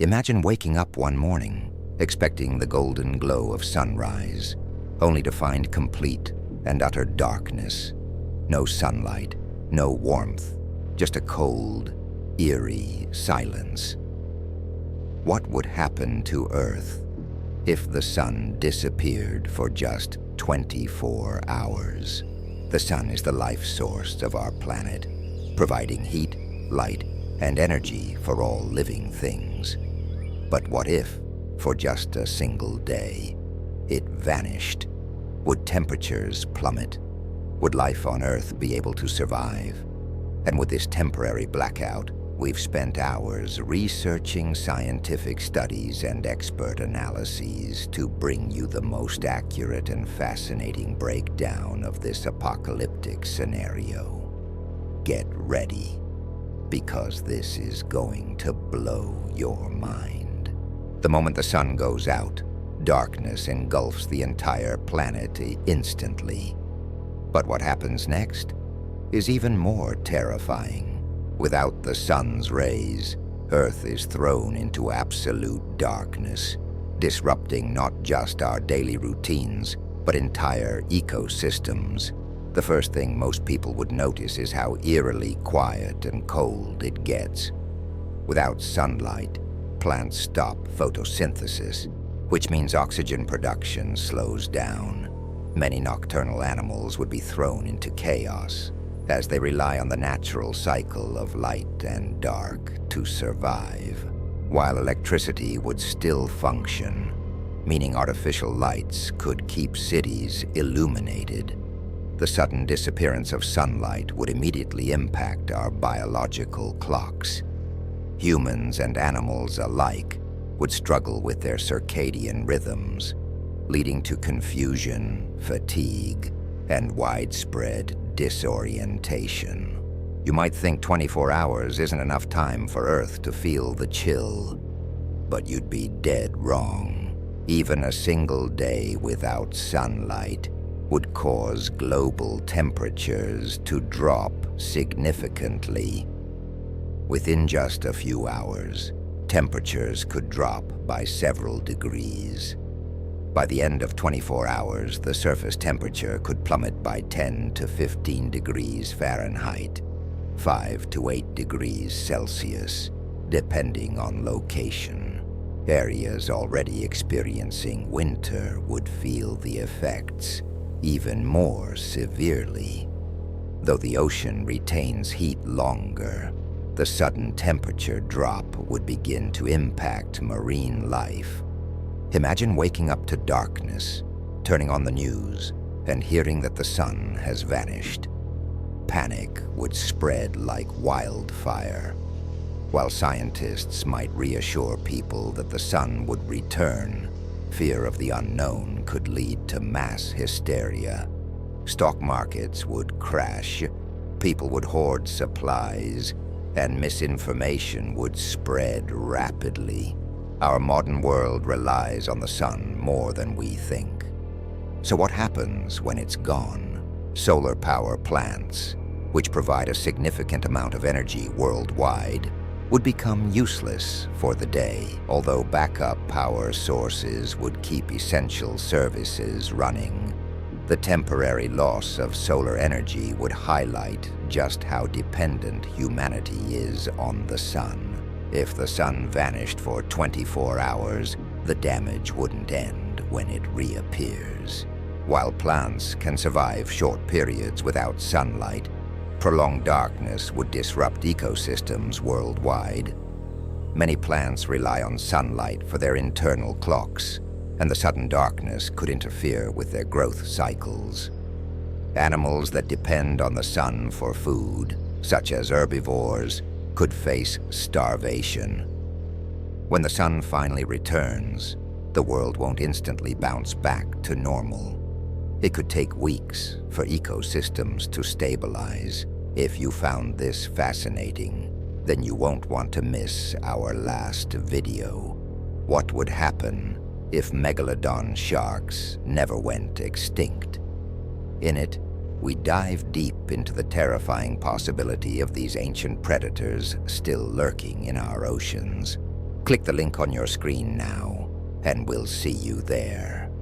Imagine waking up one morning, expecting the golden glow of sunrise, only to find complete and utter darkness. No sunlight, no warmth, just a cold, eerie silence. What would happen to Earth if the sun disappeared for just 24 hours? The sun is the life source of our planet, providing heat, light, and energy for all living things. But what if, for just a single day, it vanished? Would temperatures plummet? Would life on Earth be able to survive? And with this temporary blackout, we've spent hours researching scientific studies and expert analyses to bring you the most accurate and fascinating breakdown of this apocalyptic scenario. Get ready, because this is going to blow your mind. The moment the sun goes out, darkness engulfs the entire planet instantly. But what happens next is even more terrifying. Without the sun's rays, Earth is thrown into absolute darkness, disrupting not just our daily routines, but entire ecosystems. The first thing most people would notice is how eerily quiet and cold it gets. Without sunlight, plants stop photosynthesis, which means oxygen production slows down. Many nocturnal animals would be thrown into chaos, as they rely on the natural cycle of light and dark to survive, while electricity would still function, meaning artificial lights could keep cities illuminated. The sudden disappearance of sunlight would immediately impact our biological clocks. Humans and animals alike would struggle with their circadian rhythms, leading to confusion, fatigue, and widespread disorientation. You might think 24 hours isn't enough time for Earth to feel the chill, but you'd be dead wrong. Even a single day without sunlight would cause global temperatures to drop significantly. Within just a few hours, temperatures could drop by several degrees. By the end of 24 hours, the surface temperature could plummet by 10 to 15 degrees Fahrenheit, 5 to 8 degrees Celsius, depending on location. Areas already experiencing winter would feel the effects even more severely. Though the ocean retains heat longer, the sudden temperature drop would begin to impact marine life. Imagine waking up to darkness, turning on the news, and hearing that the sun has vanished. Panic would spread like wildfire. While scientists might reassure people that the sun would return, fear of the unknown could lead to mass hysteria. Stock markets would crash, people would hoard supplies, and misinformation would spread rapidly. Our modern world relies on the sun more than we think. So what happens when it's gone? Solar power plants, which provide a significant amount of energy worldwide, would become useless for the day, although backup power sources would keep essential services running. The temporary loss of solar energy would highlight just how dependent humanity is on the sun. If the sun vanished for 24 hours, the damage wouldn't end when it reappears. While plants can survive short periods without sunlight, prolonged darkness would disrupt ecosystems worldwide. Many plants rely on sunlight for their internal clocks, and the sudden darkness could interfere with their growth cycles. Animals that depend on the sun for food, such as herbivores, could face starvation. When the sun finally returns, the world won't instantly bounce back to normal. It could take weeks for ecosystems to stabilize. If you found this fascinating, then you won't want to miss our last video. What would happen if megalodon sharks never went extinct? In it, we dive deep into the terrifying possibility of these ancient predators still lurking in our oceans. Click the link on your screen now, and we'll see you there.